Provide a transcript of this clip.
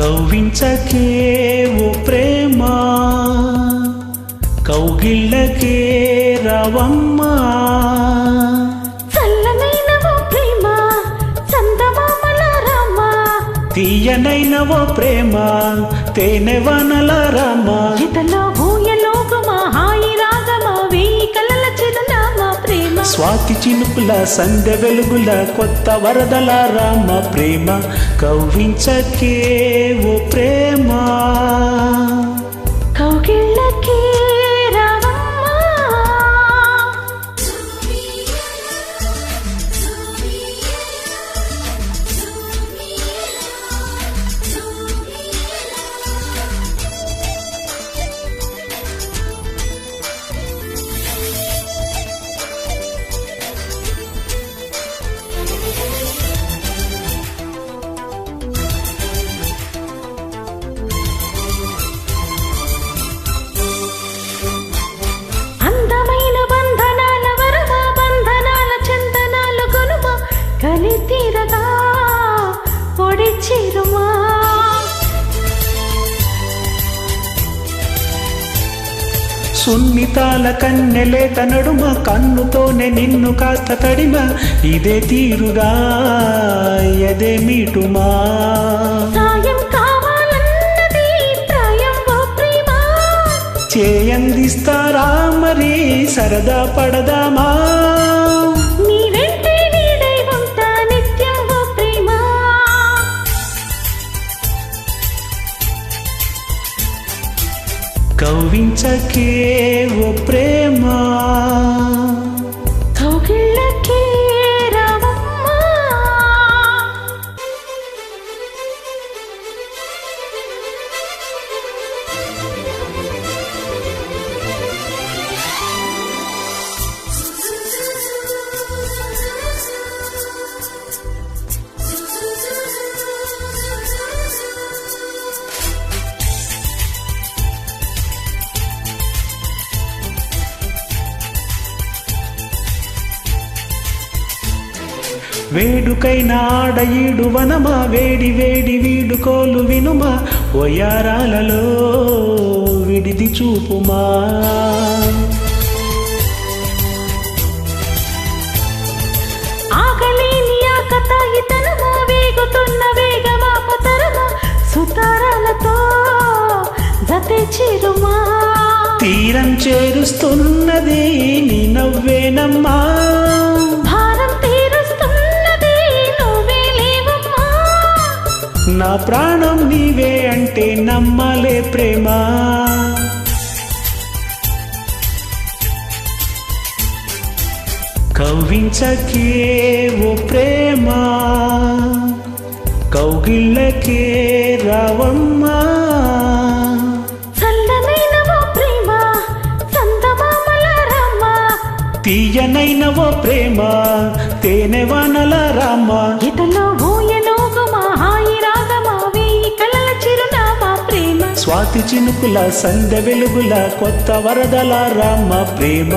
కౌవించకే ఓ ప్రేమ కౌగిళ్ళకే రావమ్మా చల్లనైన ఓ ప్రేమ చందమామల రామ తీయనైన ఓ ప్రేమ తేనెవనల రామ ఇతలో ఊయలోకమా హాయి రాగమా వేయి కలల చిరునామా ప్రేమ స్వాతి చినుకుల సంధ్య వెలుగుల కొత్త వరదల రామ ప్రేమ కౌవించకే ఓ ప్రేమ కౌగిళ్ళకే కలి తీరగా పొడి చిరుమా సున్నితాల కన్నెలేత నడుమ కన్నుతోనే నిన్ను కాస్త తడిమ ఇదే తీరుగా ఎదే మీటుమా సాయం కావాలన్నది ప్రాయం ఓ ప్రేమ చేయందిస్తారా మరి సరదా పడదామా కౌవించకే ఓ ప్రేమ కౌగిళ్ళకే రావమ్మా వేడుకైన ఆడఈడు వనమా వేడి వేడి వీడుకోలు వినుమా ఒయారాలలో విడిది చూపుమా ఆకలేని ఆకతాయితనమా వేగుతున్న వేగమాపతరమా సుతారాలతో జతే చిరుమా తీరం చేరుస్తున్నది నీ నవ్వేనమ్మా నా ప్రాణం నీవే అంటే నమ్మలే ప్రేమ కౌవించకే ఓ ప్రేమ కౌగిళ్ళకే రావమ్మా చల్లనైన ఓ ప్రేమ చందమామల రామ తీయనైన ఓ ప్రేమ తేనెవనల రామ ఇతలో స్వాతి చినుకుల సంధ్య వెలుగుల కొత్త వరదల రామ ప్రేమ